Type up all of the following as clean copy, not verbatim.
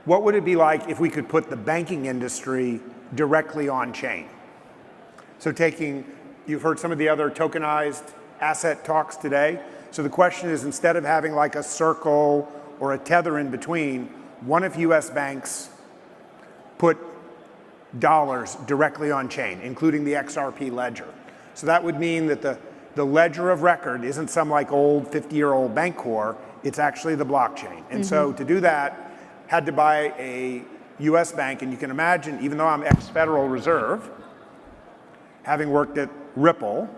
what would it be like if we could put the banking industry directly on chain? So you've heard some of the other tokenized asset talks today. So the question is, instead of having like a circle or a tether in between, what if US banks put dollars directly on chain, including the XRP ledger? So that would mean that the ledger of record isn't some like old 50-year-old bank core, it's actually the blockchain. And so to do that, had to buy a US bank, and you can imagine, even though I'm ex-Federal Reserve, having worked at Ripple,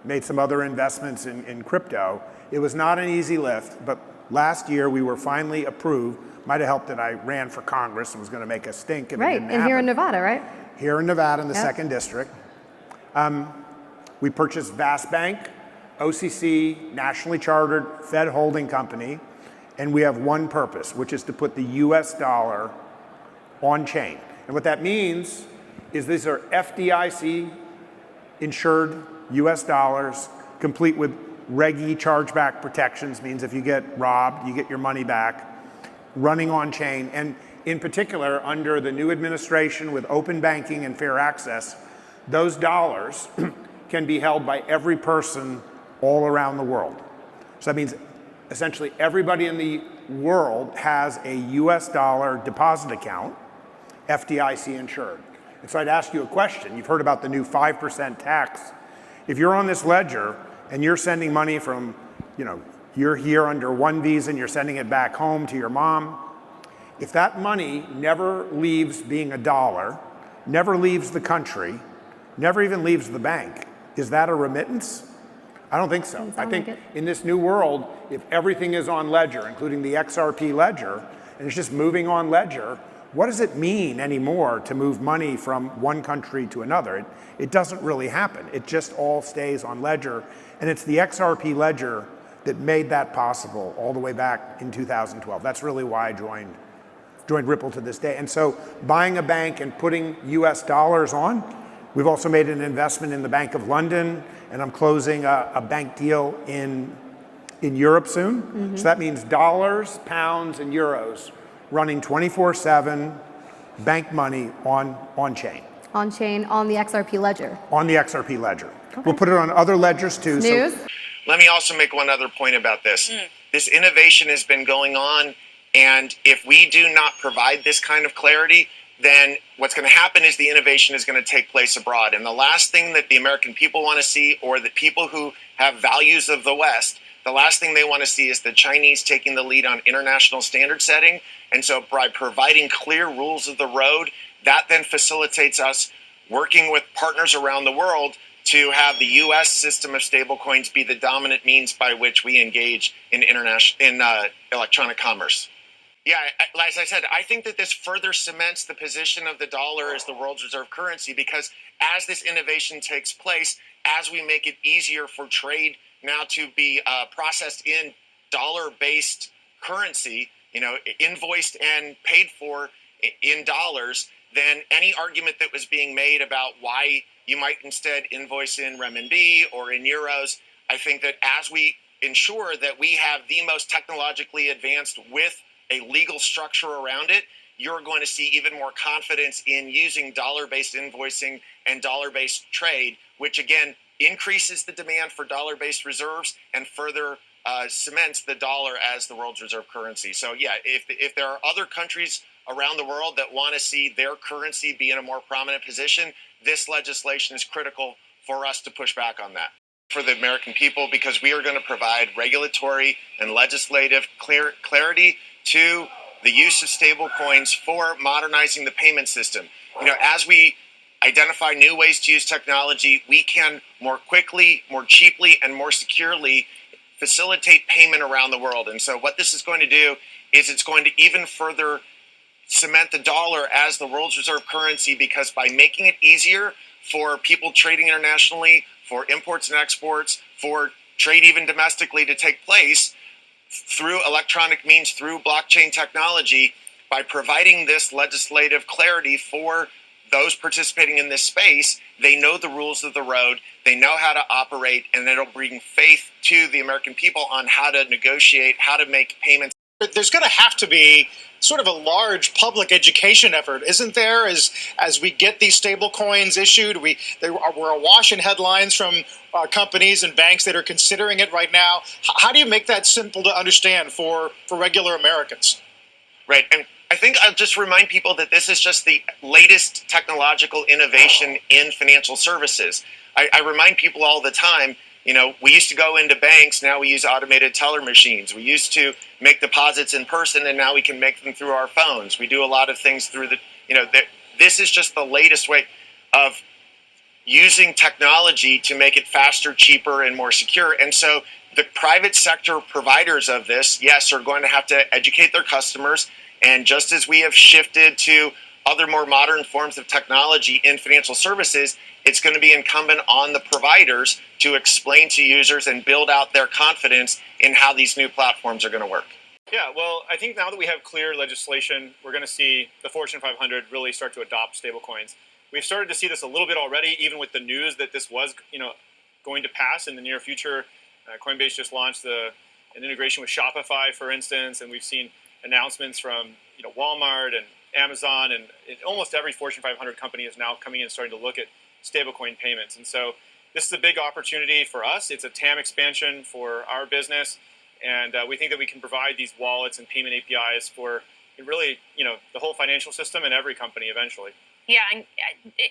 made some other investments in crypto, it was not an easy lift, but last year we were finally approved. Might have helped that I ran for Congress and was going to make a stink if it didn't happen. Right, and here in Nevada, right? Here in Nevada in the 2nd District. We purchased Vast Bank, OCC, nationally chartered Fed holding company, and we have one purpose, which is to put the US dollar on chain. And what that means is these are FDIC insured US dollars, complete with Reg E chargeback protections, means if you get robbed, you get your money back, running on chain. And in particular, under the new administration with open banking and fair access, those dollars can be held by every person all around the world. So that means essentially everybody in the world has a US dollar deposit account, FDIC insured. And so I'd ask you a question. You've heard about the new 5% tax. If you're on this ledger and you're sending money from, you're here under one visa and you're sending it back home to your mom, if that money never leaves being a dollar, never leaves the country, never even leaves the bank, is that a remittance? I don't think so. I think in this new world, if everything is on ledger, including the XRP ledger, and it's just moving on ledger, what does it mean anymore to move money from one country to another? It doesn't really happen. It just all stays on ledger. And it's the XRP ledger that made that possible all the way back in 2012. That's really why I joined Ripple to this day. And so buying a bank and putting US dollars on, we've also made an investment in the Bank of London, and I'm closing a bank deal in Europe soon. So that means dollars, pounds, and euros running 24/7 bank money on chain. On chain, on the XRP ledger. On the XRP ledger. Okay. We'll put it on other ledgers too. News? So let me also make one other point about this. This innovation has been going on, and if we do not provide this kind of clarity, then what's going to happen is the innovation is going to take place abroad. And the last thing that the American people want to see, or the people who have values of the West, the last thing they want to see is the Chinese taking the lead on international standard setting. And so by providing clear rules of the road, that then facilitates us working with partners around the world to have the U.S. system of stablecoins be the dominant means by which we engage in electronic commerce. Yeah, as I said, I think that this further cements the position of the dollar as the world's reserve currency, because as this innovation takes place, as we make it easier for trade now to be processed in dollar-based currency, invoiced and paid for in dollars, then any argument that was being made about why you might instead invoice in renminbi or in euros, I think that as we ensure that we have the most technologically advanced with a legal structure around it, you're going to see even more confidence in using dollar-based invoicing and dollar-based trade, which again increases the demand for dollar-based reserves and further cements the dollar as the world's reserve currency. So yeah, if there are other countries around the world that want to see their currency be in a more prominent position, this legislation is critical for us to push back on that for the American people, because we are going to provide regulatory and legislative clarity to the use of stablecoins for modernizing the payment system. As we identify new ways to use technology, we can more quickly, more cheaply, and more securely facilitate payment around the world. And so what this is going to do is it's going to even further cement the dollar as the world's reserve currency, because by making it easier for people trading internationally, for imports and exports, for trade even domestically to take place through electronic means, through blockchain technology, by providing this legislative clarity for those participating in this space, they know the rules of the road, they know how to operate, and it'll bring faith to the American people on how to negotiate, how to make payments. But there's going to have to be sort of a large public education effort, isn't there? As we get these stable coins issued, we're awash in headlines from companies and banks that are considering it right now. How do you make that simple to understand for regular Americans? Right. And I think I'll just remind people that this is just the latest technological innovation in financial services. I remind people all the time, we used to go into banks, now we use automated teller machines. We used to make deposits in person, and now we can make them through our phones. We do a lot of things through this is just the latest way of using technology to make it faster, cheaper, and more secure. And so the private sector providers of this, yes, are going to have to educate their customers. And just as we have shifted to other more modern forms of technology in financial services, it's going to be incumbent on the providers to explain to users and build out their confidence in how these new platforms are going to work. Yeah, well, I think now that we have clear legislation, we're going to see the Fortune 500 really start to adopt stablecoins. We've started to see this a little bit already, even with the news that this was, going to pass in the near future. Coinbase just launched an integration with Shopify, for instance, and we've seen announcements from Walmart and Amazon, and almost every Fortune 500 company is now coming in and starting to look at stablecoin payments. And so this is a big opportunity for us. It's a TAM expansion for our business, and we think that we can provide these wallets and payment APIs for really, the whole financial system and every company eventually. Yeah, and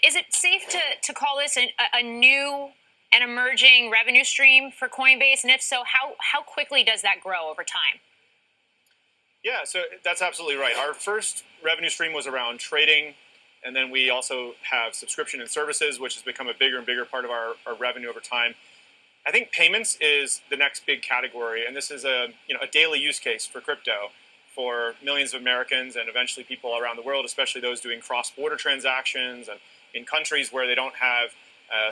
is it safe to call this a new and emerging revenue stream for Coinbase? And if so, how quickly does that grow over time? Yeah, so that's absolutely right. Our first revenue stream was around trading, and then we also have subscription and services, which has become a bigger and bigger part of our revenue over time. I think payments is the next big category, and this is a daily use case for crypto for millions of Americans and eventually people around the world, especially those doing cross-border transactions and in countries where they don't have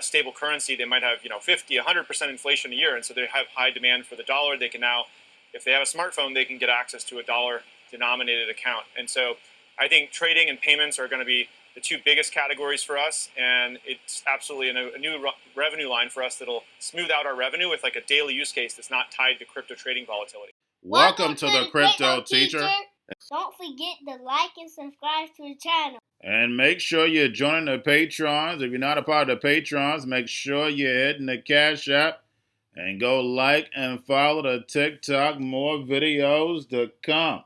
stable currency. They might have 50, 100% inflation a year, and so they have high demand for the dollar. They can now, if they have a smartphone, they can get access to a dollar-denominated account. And so I think trading and payments are going to be the two biggest categories for us, and it's absolutely a new revenue line for us that'll smooth out our revenue with like a daily use case that's not tied to crypto trading volatility. Welcome to the Cryptoteacher. Don't forget to like and subscribe to the channel. And make sure you're joining the Patrons. If you're not a part of the Patrons, make sure you're hitting the Cash App and go like and follow the TikTok. More videos to come.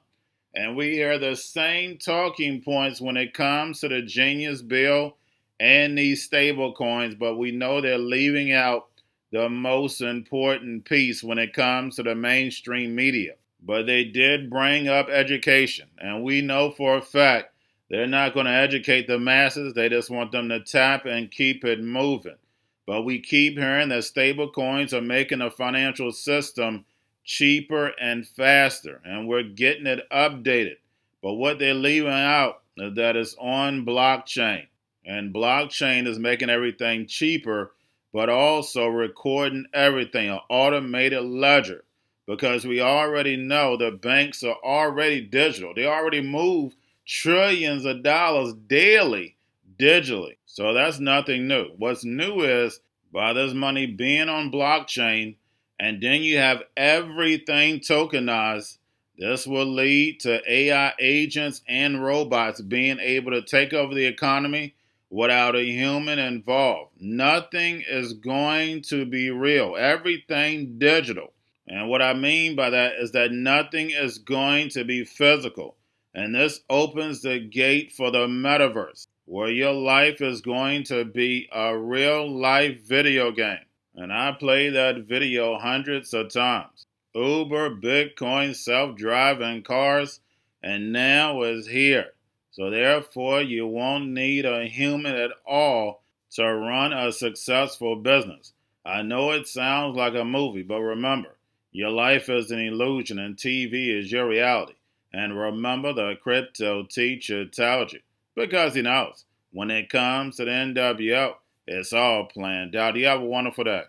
And we hear the same talking points when it comes to the Genius Bill and these stable coins, but we know they're leaving out the most important piece when it comes to the mainstream media. But they did bring up education, and we know for a fact they're not going to educate the masses. They just want them to tap and keep it moving. But we keep hearing that stable coins are making the financial system cheaper and faster, and we're getting it updated. But what they're leaving out is that it's on blockchain, and blockchain is making everything cheaper, but also recording everything, an automated ledger, because we already know the banks are already digital. They already move trillions of dollars daily digitally. So that's nothing new. What's new is by this money being on blockchain, and then you have everything tokenized, this will lead to AI agents and robots being able to take over the economy without a human involved. Nothing is going to be real. Everything digital. And what I mean by that is that nothing is going to be physical. And this opens the gate for the metaverse, where your life is going to be a real life video game. And I played that video hundreds of times. Uber, Bitcoin, self-driving cars, and now it's here. So therefore, you won't need a human at all to run a successful business. I know it sounds like a movie, but remember, your life is an illusion and TV is your reality. And remember, the Cryptoteacher tells you, because he knows, when it comes to the NWO, it's all planned out. You have a wonderful day.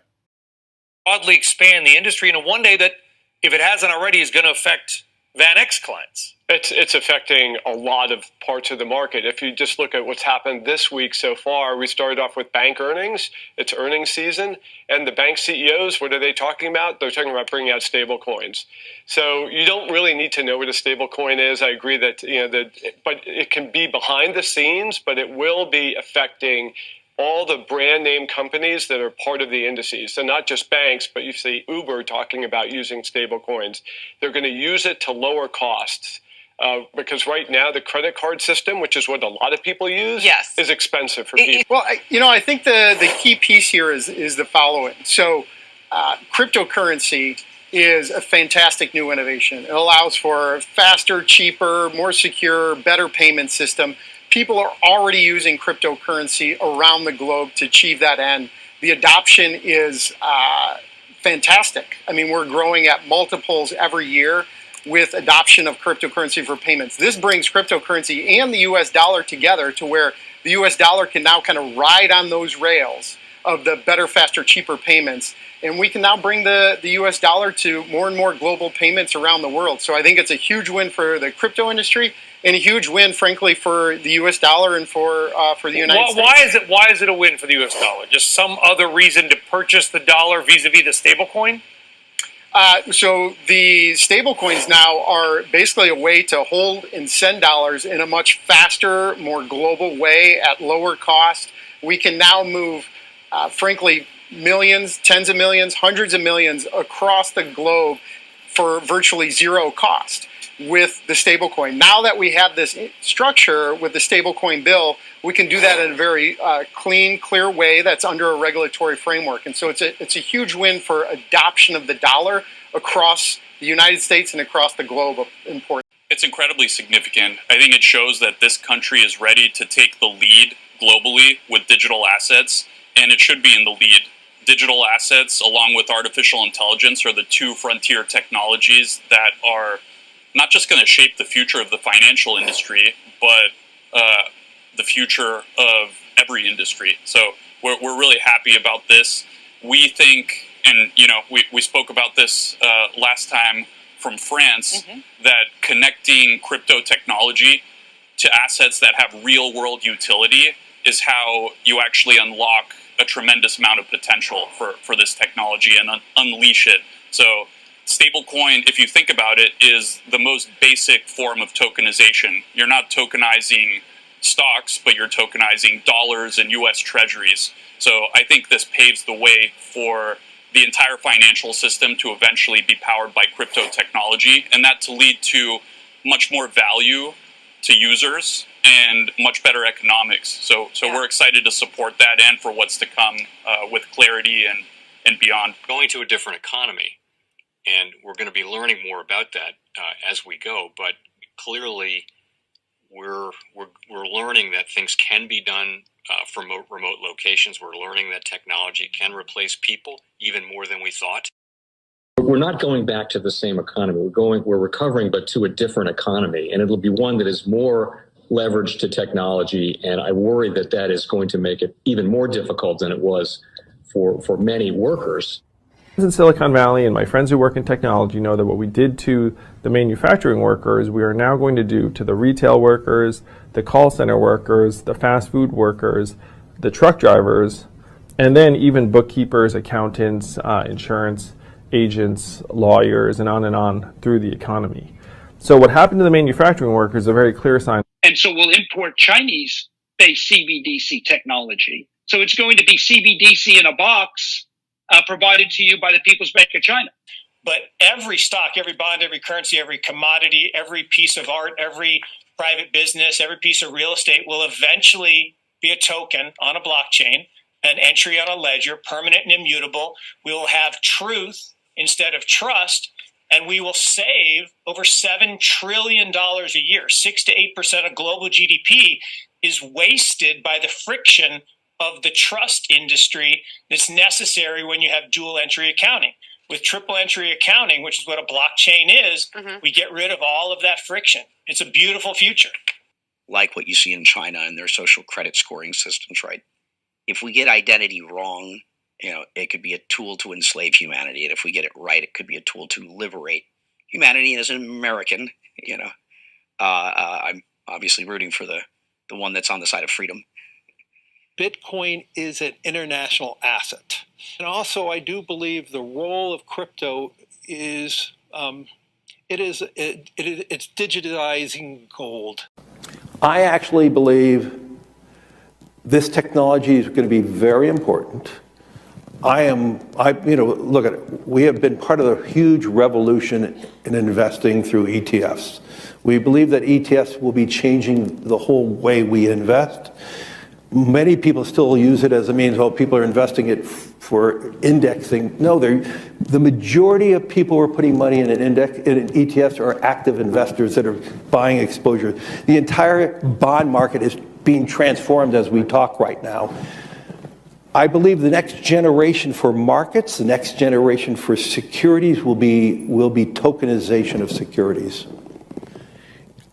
Broadly expand the industry in a one day that, if it hasn't already, is going to affect VanEck clients? It's affecting a lot of parts of the market. If you just look at what's happened this week so far, we started off with bank earnings. It's earnings season, and the bank CEOs, what are they talking about? They're talking about bringing out stable coins. So you don't really need to know what a stable coin is. I agree that but it can be behind the scenes, but it will be affecting all the brand name companies that are part of the indices. So not just banks, but you see Uber talking about using stable coins. They're going to use it to lower costs. Because right now the credit card system, which is what a lot of people use, is expensive for people. Well, I think the key piece here is the following. So cryptocurrency is a fantastic new innovation. It allows for a faster, cheaper, more secure, better payment system. People are already using cryptocurrency around the globe to achieve that end. The adoption is fantastic. I mean, we're growing at multiples every year with adoption of cryptocurrency for payments. This brings cryptocurrency and the US dollar together to where the US dollar can now kind of ride on those rails of the better, faster, cheaper payments. And we can now bring the US dollar to more and more global payments around the world. So I think it's a huge win for the crypto industry and a huge win, frankly, for the US dollar and for the United States. Why is it a win for the US dollar? Just some other reason to purchase the dollar vis-a-vis the stablecoin? So the stablecoins now are basically a way to hold and send dollars in a much faster, more global way at lower cost. We can now move, frankly, millions, tens of millions, hundreds of millions across the globe for virtually zero cost with the stablecoin. Now that we have this structure with the stablecoin bill, we can do that in a very clean, clear way that's under a regulatory framework. And so it's a huge win for adoption of the dollar across the United States and across the globe. It's incredibly significant. I think it shows that this country is ready to take the lead globally with digital assets, and it should be in the lead. Digital assets, along with artificial intelligence, are the two frontier technologies that are not just going to shape the future of the financial industry, but the future of every industry. So we're really happy about this. We think, and we spoke about this last time from France, that connecting crypto technology to assets that have real world utility is how you actually unlock a tremendous amount of potential for this technology and unleash it. So stablecoin, if you think about it, is the most basic form of tokenization. You're not tokenizing stocks, but you're tokenizing dollars and US treasuries. So I think this paves the way for the entire financial system to eventually be powered by crypto technology, and that to lead to much more value to users and much better economics. So we're excited to support that and for what's to come with clarity and beyond. Going to a different economy, and we're going to be learning more about that as we go. But clearly, we're learning that things can be done from remote locations. We're learning that technology can replace people even more than we thought. We're not going back to the same economy. We're recovering, but to a different economy, and it'll be one that is more leveraged to technology. And I worry that that is going to make it even more difficult than it was for many workers. In Silicon Valley, and my friends who work in technology know that what we did to the manufacturing workers, we are now going to do to the retail workers, the call center workers, the fast food workers, the truck drivers, and then even bookkeepers, accountants, insurance agents, lawyers, and on through the economy. So what happened to the manufacturing workers is a very clear sign. And so we'll import Chinese-based CBDC technology. So it's going to be CBDC in a box provided to you by the People's Bank of China. But every stock, every bond, every currency, every commodity, every piece of art, every private business, every piece of real estate will eventually be a token on a blockchain, an entry on a ledger, permanent and immutable. We will have truth instead of trust, and we will save over $7 trillion a year. 6 to 8% of global GDP is wasted by the friction of the trust industry that's necessary when you have dual entry accounting. With triple entry accounting, which is what a blockchain is, we get rid of all of that friction. It's a beautiful future. Like what you see in China and their social credit scoring systems, right? If we get identity wrong, it could be a tool to enslave humanity. And if we get it right, it could be a tool to liberate humanity. And as an American, I'm obviously rooting for the one that's on the side of freedom. Bitcoin is an international asset. And also, I do believe the role of crypto is it's digitizing gold. I actually believe this technology is going to be very important. Look at it. We have been part of a huge revolution in investing through ETFs. We believe that ETFs will be changing the whole way we invest. Many people still use it as a means, people are investing it for indexing. No, the majority of people who are putting money in in ETFs are active investors that are buying exposure. The entire bond market is being transformed as we talk right now. I believe the next generation for markets, the next generation for securities will be tokenization of securities.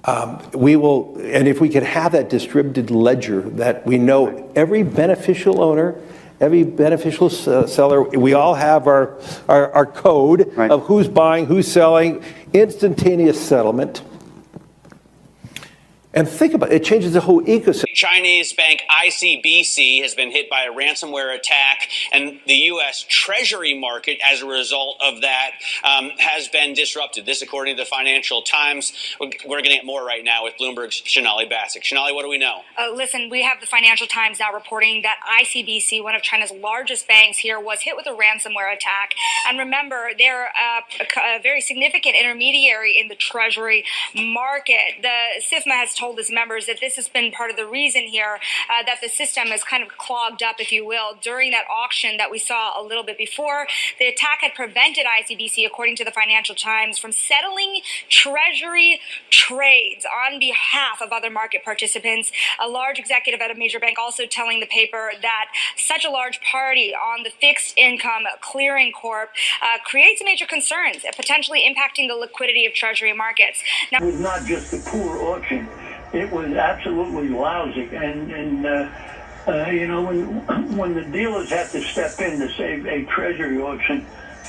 And if we could have that distributed ledger that we know every beneficial owner, every beneficial seller, we all have our code of who's buying, who's selling, instantaneous settlement. And think about it, it changes the whole ecosystem. Chinese bank ICBC has been hit by a ransomware attack, and the U.S. Treasury market, as a result of that, has been disrupted. This, according to the Financial Times. We're getting at more right now with Bloomberg's Shonali Bassick. Shonali, what do we know? Listen, we have the Financial Times now reporting that ICBC, one of China's largest banks here, was hit with a ransomware attack. And remember, they're a very significant intermediary in the Treasury market. The SIFMA has told its members that this has been part of the reason here that the system is kind of clogged up, if you will, during that auction that we saw a little bit before. The attack had prevented ICBC, according to the Financial Times, from settling Treasury trades on behalf of other market participants. A large executive at a major bank also telling the paper that such a large party on the fixed income clearing corp creates major concerns, potentially impacting the liquidity of Treasury markets. Now, it was not just a poor auction. It was absolutely lousy, and when the dealers have to step in to save a treasury auction,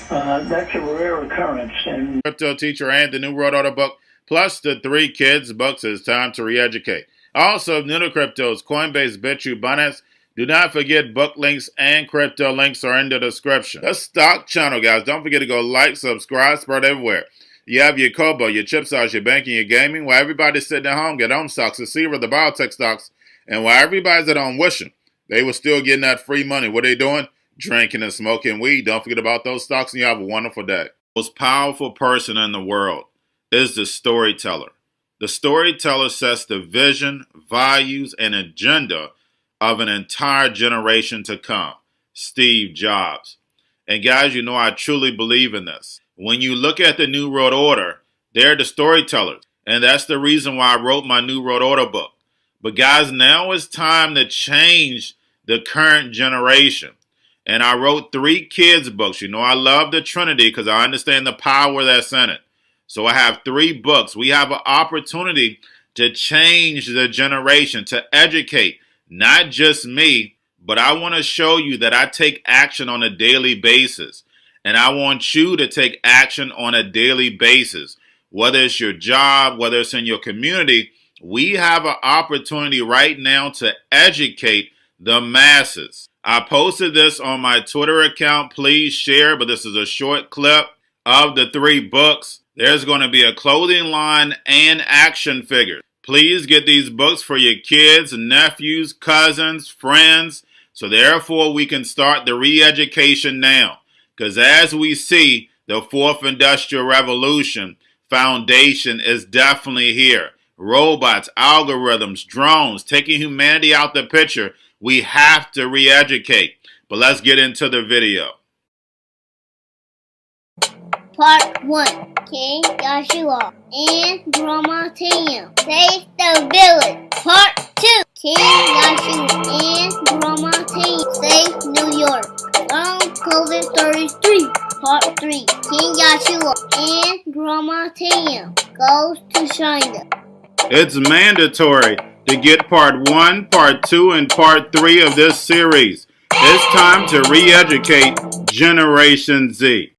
that's a rare occurrence. And Crypto Teacher and the New World Order book, plus the 3 kids books. It's time to re-educate. Also, new to cryptos, Coinbase, Bitrue, Binance. Do not forget book links and crypto links are in the description. The stock channel, guys. Don't forget to go like, subscribe, spread everywhere. You have your Kobo, your chip stocks, your banking, your gaming. While everybody's sitting at home, get home stocks, the Xrpl, the biotech stocks. And while everybody's at home wishing, they were still getting that free money. What are they doing? Drinking and smoking weed. Don't forget about those stocks, and you have a wonderful day. The most powerful person in the world is the storyteller. The storyteller sets the vision, values, and agenda of an entire generation to come. Steve Jobs. And guys, you know I truly believe in this. When you look at the New World Order, they're the storytellers. And that's the reason why I wrote my New World Order book. But guys, now it's time to change the current generation. And I wrote 3 kids books. You know I love the Trinity because I understand the power that's in it. So I have 3 books. We have an opportunity to change the generation, to educate, not just me, but I want to show you that I take action on a daily basis. And I want you to take action on a daily basis. Whether it's your job, whether it's in your community, we have an opportunity right now to educate the masses. I posted this on my Twitter account. Please share, but this is a short clip of the 3 books. There's going to be a clothing line and action figures. Please get these books for your kids, nephews, cousins, friends, so therefore we can start the re-education now. Because as we see, the 4th Industrial Revolution foundation is definitely here. Robots, algorithms, drones, taking humanity out the picture. We have to re-educate. But let's get into the video. Part 1. King Joshua and Grandma Tam save the village. Part 2. King Joshua and Grandma Tam save New York from COVID-33. Part 3. King Joshua and Grandma Tam goes to China. It's mandatory to get part 1, part 2, and part 3 of this series. It's time to re-educate Generation Z.